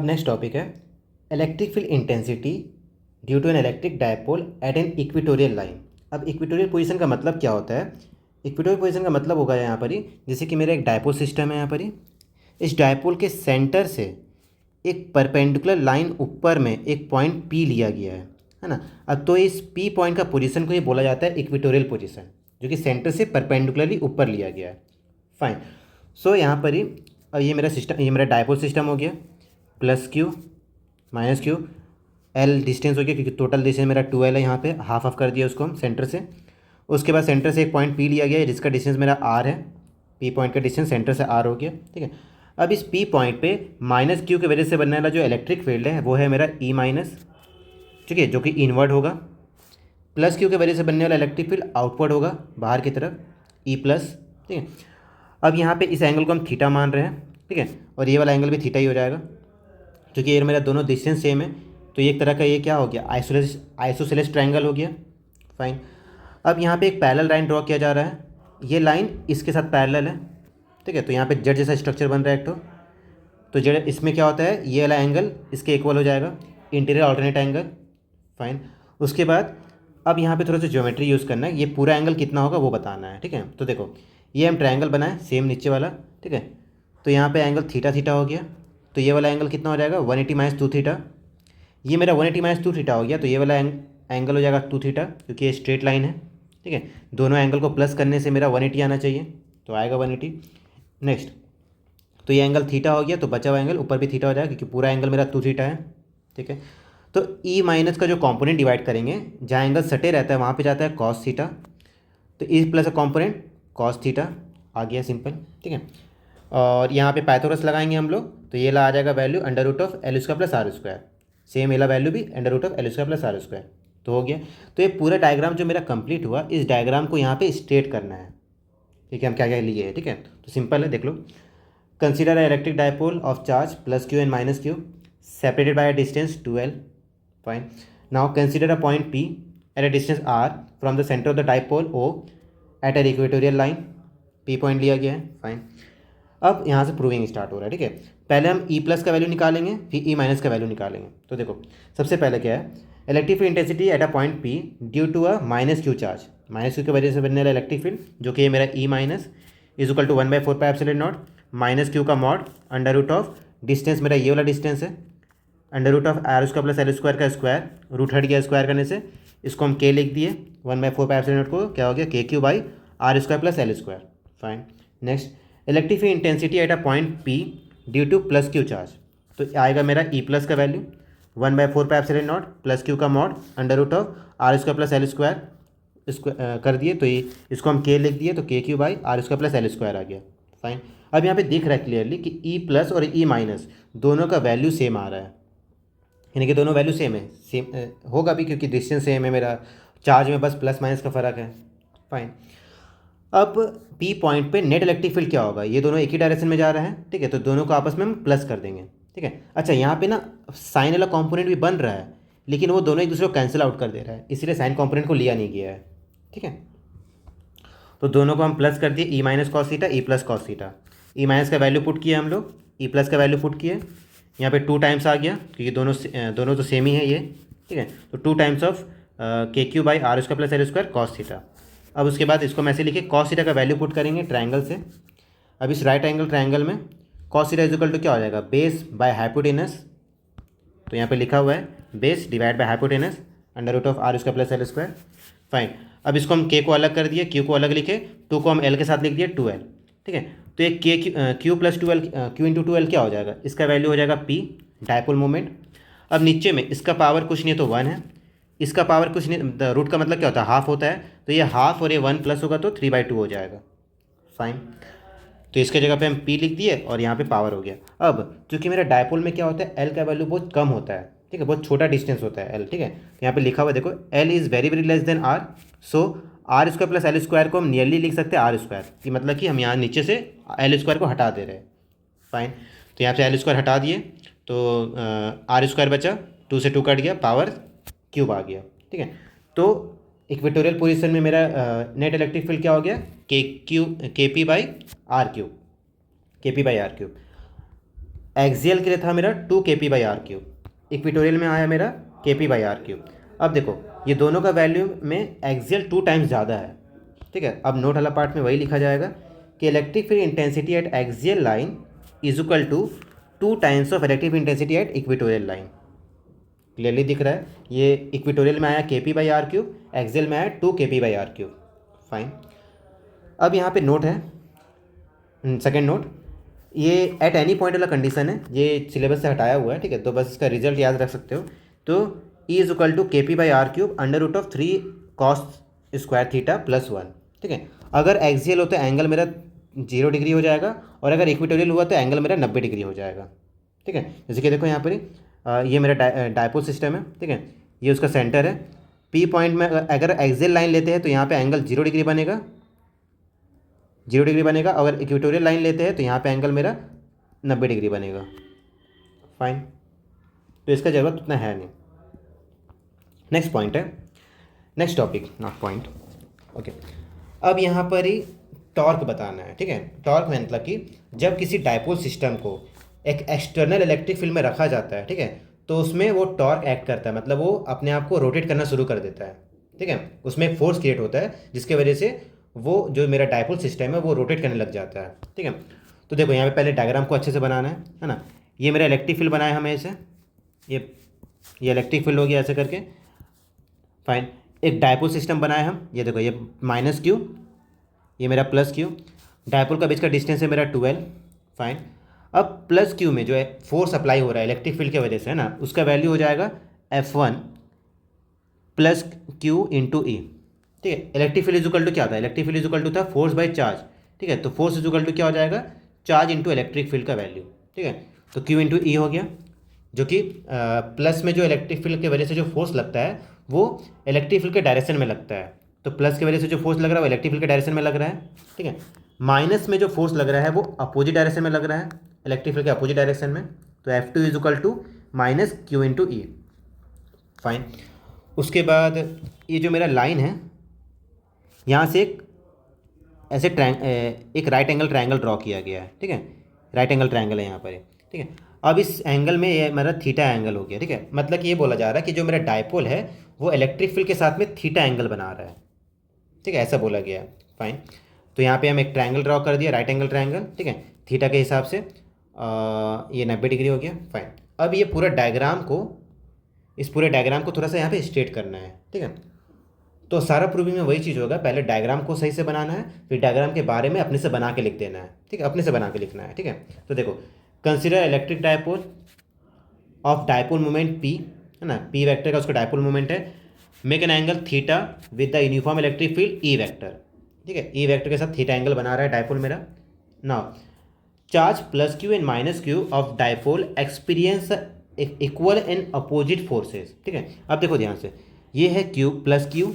अब next topic है electric field intensity due to an electric dipole at an equatorial line. अब equatorial position का मतलब क्या होता है? इक्वेटोरियल पोजीशन का मतलब होगा यहाँ पर ही, जैसे कि मेरा एक डायपोल सिस्टम है यहाँ पर ही, इस डायपोल के सेंटर से एक परपेंडिकुलर लाइन ऊपर में एक पॉइंट पी लिया गया है ना। अब तो इस पी पॉइंट का पोजीशन को ये बोला जाता है इक्वेटोरियल पोजीशन, जो कि सेंटर से परपेंडिकुलरली ऊपर लिया गया है। फाइन। सो यहाँ पर ही अब ये मेरा सिस्टम, ये मेरा डायपोल सिस्टम हो गया, plus Q minus Q, L distance हो गया क्योंकि टोटल डिस्टेंस मेरा 2L है, यहाँ पे हाफ ऑफ कर दिया उसको हम सेंटर से। उसके बाद सेंटर से एक पॉइंट पी लिया गया है जिसका डिस्टेंस मेरा आर है, पी पॉइंट का डिस्टेंस सेंटर से आर हो गया, ठीक है। अब इस पी पॉइंट पे माइनस क्यू की वजह से बनने वाला जो इलेक्ट्रिक फील्ड है वो है मेरा ई माइनस, ठीक है, जो कि इनवर्ड होगा। प्लस क्यू की वजह से बनने वाला इलेक्ट्रिक फील्ड आउटवर्ड होगा बाहर की तरफ, ई प्लस, ठीक है। अब यहाँ पे इस एंगल को हम थीटा मान रहे हैं, ठीक है, और ये वाला एंगल भी थीटा ही हो जाएगा क्योंकि ये मेरा दोनों डिस्टेंस सेम है। तो एक तरह का ये क्या हो गया, आइसोसेलेस ट्रायंगल हो गया। फाइन। अब यहाँ पे एक पैरेलल लाइन ड्रॉ किया जा रहा है, ये लाइन इसके साथ पैरेलल है, ठीक है। तो यहाँ पे जेड जैसा स्ट्रक्चर बन रहा है एक तो जेड, इसमें क्या होता है, ये वाला एंगल इसके इक्वल हो जाएगा, इंटीरियर ऑल्टरनेट एंगल। फाइन। उसके बाद अब यहाँ पे थोड़ा सा ज्योमेट्री यूज़ करना है, ये पूरा एंगल कितना होगा वो बताना है, ठीक है। तो देखो ये हम ट्रायंगल बनाए सेम नीचे वाला, ठीक है। तो यहाँ पे एंगल थीटा थीटा हो गया, तो ये वाला एंगल कितना हो जाएगा 180 माइनस 2 थीटा। ये मेरा 180 माइनस 2 थीटा हो गया, तो ये वाला एंगल हो जाएगा 2 थीटा क्योंकि ये स्ट्रेट लाइन है, ठीक है। दोनों एंगल को प्लस करने से मेरा 180 आना चाहिए, तो आएगा 180। नेक्स्ट, तो ये एंगल थीटा हो गया, तो बचा हुआ एंगल ऊपर भी थीटा हो जाएगा क्योंकि पूरा एंगल मेरा 2 थीटा है, ठीक है। तो ई माइनस का जो कॉम्पोनेंट डिवाइड करेंगे, जहाँ एंगल सटे रहता है वहाँ पे जाता है कॉस थीटा, तो ई प्लस का कॉम्पोनेंट कॉस थीटा आ गया, सिंपल, ठीक है। और यहाँ पे पाइथागोरस लगाएंगे हम लोग, तो ये ला आ जाएगा value under root of l square plus r square, same एला वैल्यू भी under root of l square plus r square, तो हो गया। तो ये पूरा डायग्राम जो मेरा कंप्लीट हुआ, इस डायग्राम को यहाँ पे स्ट्रेट करना है, ठीक है। हम क्या क्या लिए हैं, ठीक है, तो सिंपल है, देख लो। Consider a electric dipole of charge plus q and minus q separated by a distance 2L। Fine. Now consider a point P at a distance R from the centre of the dipole O at an equatorial line. P point लिया गया है। Fine. अब यहाँ से proving start हो रहा है, ठीक है। पहले हम ई प्लस का वैल्यू निकालेंगे, फिर ई माइनस का वैल्यू निकालेंगे। तो देखो सबसे पहले क्या है, electric field intensity at a point P due to a minus q charge, minus q की वजह से बनने वाला इलेक्ट्रिक फील्ड जो कि ये मेरा E minus is equal to 1/4 pi epsilon nought minus q का mod under root of distance, मेरा ये वाला डिस्टेंस है, under root of are square plus L square का स्क्वायर, रूट हट गया स्क्वायर करने से, इसको हम के लिख दिए, 1/4 पाई एप्सिलॉन नॉट को क्या हो गया K q by are square plus L square. Fine. Next, electric field intensity at a point P due to plus q charge, तो आएगा मेरा ई प्लस का value 1/4 pi epsilon nought plus q का mod under root of are square plus L square, इसको कर दिए, तो ये इसको हम के लिख दिए, तो K q by are square plus L square आ गया। फाइन। अब यहाँ पे दिख रहा है क्लियरली कि ई प्लस और ई माइनस दोनों का वैल्यू सेम आ रहा है, यानी कि दोनों वैल्यू सेम है, सेम होगा भी क्योंकि डिस्टेंस सेम है, मेरा चार्ज में बस प्लस माइनस का फ़र्क है। फाइन। अब पी पॉइंट पे नेट इलेक्ट्रिक फील्ड क्या होगा, ये दोनों एक ही डायरेक्शन में जा रहे हैं, ठीक है, तो दोनों को आपस में हम प्लस कर देंगे, ठीक है। अच्छा, यहाँ पे ना साइन वाला कॉम्पोनेंट भी बन रहा है, लेकिन वो दोनों एक दूसरे को कैंसिल आउट कर दे रहा है, इसलिए साइन कॉम्पोनेंट को लिया नहीं गया है, ठीक है। तो दोनों को हम प्लस कर दिए, E minus cos theta E plus cos theta. E minus का वैल्यू पुट किया हम लोग, ई प्लस का वैल्यू पुट किए, यहाँ पे 2 टाइम्स आ गया क्योंकि दोनों तो सेम ही है ये, ठीक है। तो 2 times of k q by are square plus L square cos theta. अब उसके बाद इसको हम ऐसे लिखे, कॉस थीटा का वैल्यू पुट करेंगे ट्रायंगल से। अब इस राइट एंगल ट्रायंगल में cos theta is equal to क्या हो जाएगा, बेस बाय हाइपोटेनस, तो यहाँ पे लिखा हुआ है base divide by hypotenuse under root of are square plus L square. Fine. अब इसको हम के को अलग कर दिए, क्यू को अलग लिखे, 2 को हम एल के साथ लिख दिए 2L, ठीक है। तो ये के Q plus 2L Q into 2L क्या हो जाएगा, इसका वैल्यू हो जाएगा पी डायपोल मोमेंट। अब नीचे में इसका पावर कुछ नहीं है तो 1 है, इसका पावर कुछ नहीं, रूट का मतलब क्या होता है, हाफ होता है, तो ये हाफ और ये 1 प्लस होगा तो 3/2 हो जाएगा। फाइन। तो इसके जगह पे हम पी लिख दिए और यहाँ पे पावर हो गया। अब क्योंकि मेरा डायपोल में क्या होता है, एल का वैल्यू बहुत कम होता है, ठीक है, बहुत छोटा डिस्टेंस होता है एल, ठीक है। तो यहाँ पे लिखा हुआ देखो, l is very very less than r, so r square plus L square को हम नियरली लिख सकते हैं आर स्क्वायर, कि मतलब कि हम यहाँ नीचे से एल स्क्वायर को हटा दे रहे हैं। फाइन। तो यहाँ से एल स्क्वायर हटा दिए, तो आर स्क्वायर बचा, 2 से 2 कट गया, पावर क्यूब आ गया, ठीक है। तो इक्वेटोरियल पोजीशन में मेरा नेट इलेक्ट्रिक फील्ड क्या हो गया, k p by r cube, k p by r cube. Axial के लिए था मेरा 2 kp/r³, इक्वेटोरियल में आया मेरा kp/r³। अब देखो ये दोनों का वैल्यू में एक्सियल 2 टाइम्स ज़्यादा है, ठीक है। अब नोट वाला पार्ट में वही लिखा जाएगा कि electric field intensity at axial line is equal to 2 times of electric intensity at equatorial line. Clearly दिख रहा है, ये इक्वेटोरियल में आया kp/r³, एक्सियल में आया 2 kp/r³। फाइन। अब यहाँ पे नोट है, सेकेंड नोट, ये एट एनी पॉइंट वाला कंडीशन है, ये सिलेबस से हटाया हुआ है, ठीक है। तो बस इसका रिजल्ट याद रख सकते हो। तो E is equal to kp/r³ √3 cos² θ+1, ठीक है। अगर एक्सियल हो तो एंगल मेरा 0 डिग्री हो जाएगा, और अगर इक्वेटोरियल हुआ तो एंगल मेरा 90 डिग्री हो जाएगा, ठीक है। जैसे कि देखो यहाँ पर ये मेरा डायपोल सिस्टम है, ठीक है। ये उसका सेंटर है। P पॉइंट में अगर एक्सियल लाइन लेते हैं तो यहाँ पे एंगल 0 डिग्री बनेगा, 0 डिग्री बनेगा। अगर इक्वेटोरियल लाइन लेते हैं तो यहाँ पे एंगल मेरा 90 डिग्री बनेगा। फाइन, तो इसका जरूरत उतना है नहीं। नेक्स्ट पॉइंट है, next topic, not point, okay. अब यहाँ पर ही टॉर्क बताना है, ठीक है। टॉर्क मतलब कि जब किसी डायपोल सिस्टम को एक एक्सटर्नल इलेक्ट्रिक फील्ड में रखा जाता है, ठीक है, तो उसमें वो टॉर्क एक्ट करता है, मतलब वो अपने आप को रोटेट करना शुरू कर देता है, ठीक है। उसमें एक फोर्स क्रिएट होता है जिसके वजह से वो जो मेरा डायपोल सिस्टम है वो रोटेट करने लग जाता है, ठीक है। तो देखो यहाँ पे पहले डायग्राम को अच्छे से बनाना है ना। ये मेरा इलेक्ट्रिक फील्ड बनाया हमें ऐसे, ये इलेक्ट्रिक फील्ड हो गया ऐसे करके। फाइन, एक डायपोल सिस्टम बनाया हम, ये देखो ये -q, ये मेरा +q, डायपोल का बीच का डिस्टेंस है मेरा 12। फाइन, अब +q में जो है फोर्स अप्लाई हो रहा है इलेक्ट्रिक फील्ड की वजह से, है ना, उसका वैल्यू हो जाएगा F1 + q × E, ठीक है। इलेक्ट्रिक फील्ड इक्वल टू क्या था, इलेक्ट्रिक फील्ड इक्वल टू था फोर्स बाय चार्ज, ठीक है। तो फोर्स इक्वल टू क्या हो जाएगा, चार्ज इंटू इलेक्ट्रिक फील्ड का वैल्यू, ठीक है। तो Q × E हो गया, जो कि प्लस में जो इलेक्ट्रिक फील्ड की वजह से जो फोर्स लगता है वो इलेक्ट्रिक फील्ड के डायरेक्शन में लगता है। तो प्लस की वजह से जो फोर्स लग रहा है वो इलेक्ट्रिक फील्ड के डायरेक्शन में लग रहा है, ठीक है। माइनस में जो फोर्स लग रहा है वो अपोजिट डायरेक्शन में लग रहा है, इलेक्ट्रिक फील्ड के अपोजिट डायरेक्शन में। तो F2 is equal to -q × E। Fine, उसके बाद ये जो मेरा लाइन है यहाँ से ऐसे एक राइट एंगल ट्रायंगल ड्रॉ किया गया है, ठीक है। राइट एंगल ट्रायंगल है यहाँ पर, ठीक है। अब इस एंगल में ये मेरा थीटा एंगल हो गया, ठीक है। मतलब कि ये बोला जा रहा है कि जो मेरा डायपोल है वो इलेक्ट्रिक फील्ड के साथ में थीटा एंगल बना रहा है, ठीक है, ऐसा बोला गया है। फाइन, तो यहाँ पे हम एक ट्रायंगल ड्रॉ कर दिया, राइट एंगल ट्रायंगल, ठीक है, थीटा के हिसाब से। ये 90 डिग्री हो गया। फाइन, अब ये पूरा डायग्राम को, इस पूरे डायग्राम को थोड़ा सा यहाँ पे स्ट्रेट करना है, ठीक है। तो सारा प्रूविंग में वही चीज़ होगा, पहले डायग्राम को सही से बनाना है, फिर डायग्राम के बारे में अपने से बना के लिख देना है, ठीक है, अपने से बना के लिखना है, ठीक है। तो देखो, consider electric dipole of dipole moment P, है ना, P वेक्टर का उसका डायपोल मोमेंट है। Make an angle theta with the uniform electric field E vector, ठीक है। E वेक्टर के साथ थीटा एंगल बना रहा है डायपोल मेरा। Now charge +q and -q of dipole experience equal and opposite forces, ठीक है। अब देखो ध्यान से, ये है q +q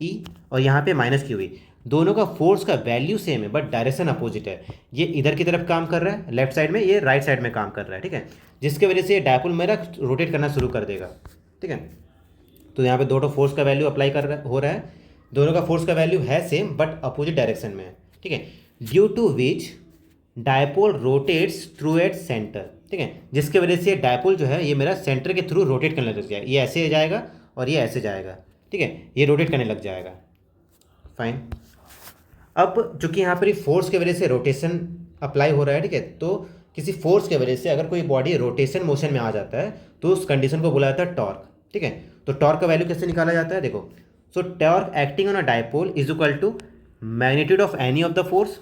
E और यहाँ पे -q E, दोनों का फोर्स का वैल्यू सेम है बट डायरेक्शन अपोजिट है। ये इधर की तरफ काम कर रहा है लेफ्ट साइड में, ये राइट साइड में काम कर रहा है, ठीक है, जिसके वजह से ये डायपोल मेरा रोटेट करना शुरू कर देगा, ठीक है। तो यहाँ पे दोनों फोर्स का वैल्यू अप्लाई हो रहा है, दोनों का फोर्स का वैल्यू है सेम बट अपोजिट डायरेक्शन में है, ठीक है। Due to which dipole rotates through at centre, ठीक है, जिसके वजह से डायपोल जो है ये मेरा सेंटर के थ्रू रोटेट करने लग जाएगा। ये ऐसे जाएगा और ये ऐसे जाएगा, ठीक है, ये रोटेट करने लग जाएगा। फाइन, अब चूंकि यहाँ पर फोर्स की वजह से रोटेशन अप्लाई हो रहा है, ठीक है, तो किसी फोर्स की वजह से अगर कोई बॉडी रोटेशन मोशन में आ जाता है तो उस कंडीशन को बोला जाता है टॉर्क, ठीक है। तो टॉर्क का वैल्यू कैसे निकाला जाता है, देखो, so torque acting on a dipole is equal to magnitude of any of the force,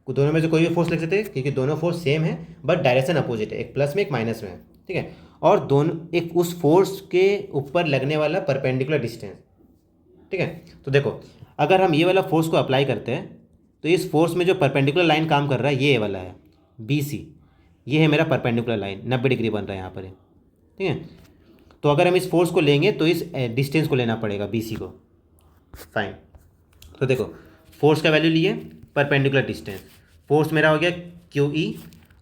दोनों में से कोई भी फोर्स लिख सकते हैं क्योंकि दोनों फोर्स सेम है बट डायरेक्शन अपोजिट है, एक प्लस में एक माइनस में है, ठीक है। और दोनों एक उस फोर्स के ऊपर लगने वाला परपेंडिकुलर डिस्टेंस, ठीक है। तो देखो, अगर हम ये वाला फोर्स को अप्लाई करते हैं तो इस फोर्स में जो परपेंडिकुलर लाइन काम कर रहा है ये वाला है BC, ये है मेरा परपेंडिकुलर लाइन, 90 डिग्री बन रहा है यहाँ पर, ठीक है। तो अगर हम इस फोर्स को लेंगे तो इस डिस्टेंस को लेना पड़ेगा BC को। फाइन, तो देखो फोर्स का वैल्यू लिए, परपेंडिकुलर डिस्टेंस, फोर्स मेरा हो गया QE,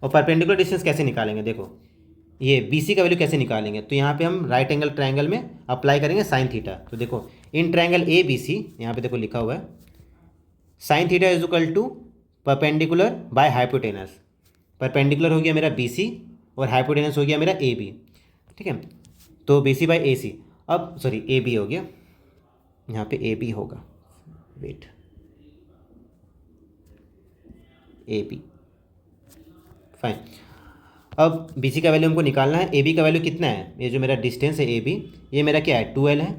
और परपेंडिकुलर डिस्टेंस कैसे निकालेंगे, देखो ये BC का वैल्यू कैसे निकालेंगे, तो यहाँ पे हम राइट एंगल ट्रायंगल में अप्लाई करेंगे साइन थीटा। तो देखो इन ट्रायंगल ABC, यहाँ पे देखो लिखा हुआ है sine theta is equal to perpendicular by hypotenuse. Perpendicular हो गया मेरा BC और हाइपोटेनस हो गया मेरा ए बी, ठीक है। तो बी सी बाई ए सी, अब सॉरी ए बी हो गया, यहाँ पे ए बी होगा, वेट, ए बी, फाइन। अब बी सी का वैल्यू हमको निकालना है, ए बी का वैल्यू कितना है, ये जो मेरा डिस्टेंस है ए बी, ये मेरा क्या है 12 है,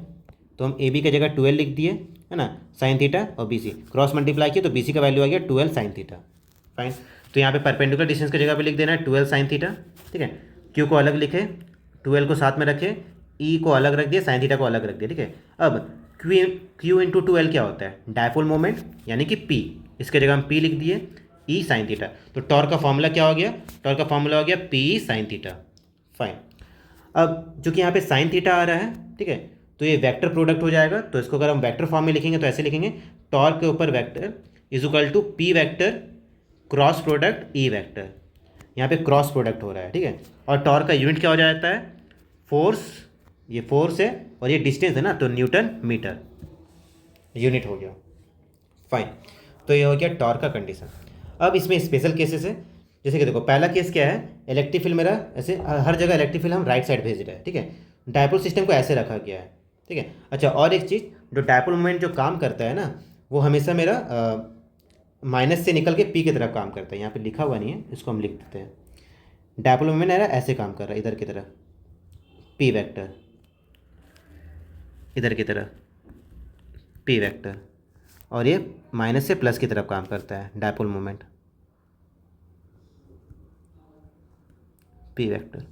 तो हम ए बी की जगह 12 लिख दिए, है ना, साइन थीटा, और बी सी क्रॉस मल्टीप्लाई किए तो बी सी का वैल्यू आ गया 12 साइन थीटा, फाइन। तो यहाँ पे परपेंडिकुलर डिस्टेंस की जगह पे लिख देना है 12 साइन थीटा, ठीक है। क्यू को अलग लिखे, 12 को साथ में रखे, ई को अलग रख दिया, साइन थीटा को अलग रख दिया, ठीक है। अब क्यू इंटू 12 क्या होता है, डायपोल मोमेंट, यानी कि पी, इसके जगह हम पी लिख दिए, ई साइन थीटा। तो टॉर्क का फॉर्मूला क्या हो गया, टॉर्क का फॉर्मूला हो गया पी साइन थीटा, फाइन। अब चूंकि यहाँ पे साइन थीटा आ रहा है, ठीक है, तो ये वेक्टर प्रोडक्ट हो जाएगा, तो इसको अगर हम वेक्टर फॉर्म में लिखेंगे तो ऐसे लिखेंगे, टॉर्क के ऊपर vector is equal to p vector cross product E vector, यहाँ पे क्रॉस प्रोडक्ट हो रहा है, ठीक है। और टॉर्क का यूनिट क्या हो जाता है, फोर्स, ये फोर्स है और ये डिस्टेंस है ना, तो न्यूटन मीटर यूनिट हो गया, फाइन। तो ये हो गया टॉर्क का कंडीशन। अब इसमें स्पेशल केसेस है, जैसे कि देखो पहला केस क्या है, इलेक्ट्रिक फील्ड मेरा ऐसे हर जगह इलेक्ट्रिक फील्ड हम राइट साइड भेज रहे हैं, ठीक है, डायपोल सिस्टम को ऐसे रखा गया है, ठीक है। अच्छा, और एक चीज़, जो डायपोल मोमेंट जो काम करता है ना, वो हमेशा मेरा माइनस से निकल के पी की तरफ काम करता है, यहाँ पे लिखा हुआ नहीं है, इसको हम लिख देते हैं। डायपोल मोमेंट है ना ऐसे काम कर रहा है, इधर की तरह पी वेक्टर, इधर की तरह पी वेक्टर, और ये माइनस से प्लस की तरफ काम करता है, dipole moment P vector,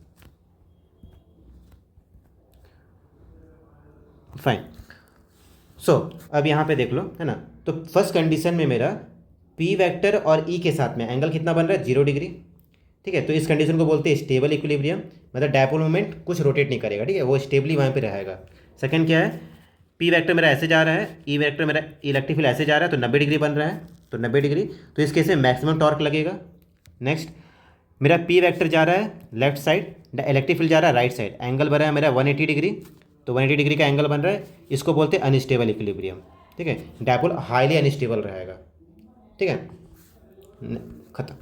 fine. So अब यहाँ पे देख लो, है ना, तो फर्स्ट कंडीशन में मेरा पी वेक्टर और ई के साथ में एंगल कितना बन रहा है, 0 डिग्री, ठीक है। तो इस कंडीशन को बोलते हैं स्टेबल इक्विलिब्रियम, मतलब डायपोल मोमेंट कुछ रोटेट नहीं करेगा, ठीक है, वो स्टेबली वहाँ पे रहेगा। सेकंड क्या है, पी वेक्टर मेरा ऐसे जा रहा है, ई वेक्टर मेरा इलेक्ट्रिक फील्ड ऐसे जा रहा है, तो 90 डिग्री बन रहा है, तो 90 डिग्री, तो इस केस में मैक्सिमम टॉर्क लगेगा। नेक्स्ट, मेरा पी वेक्टर जा रहा है लेफ्ट साइड, इलेक्ट्रिक फील्ड जा रहा है राइट साइड, एंगल बन रहा है मेरा 180 डिग्री, तो 180 डिग्री का एंगल बन रहा है, इसको बोलते हैं अनस्टेबल इक्विलिब्रियम, ठीक है। डायपोल हाईली अनस्टेबल रहेगा, ठीक है, खत्म।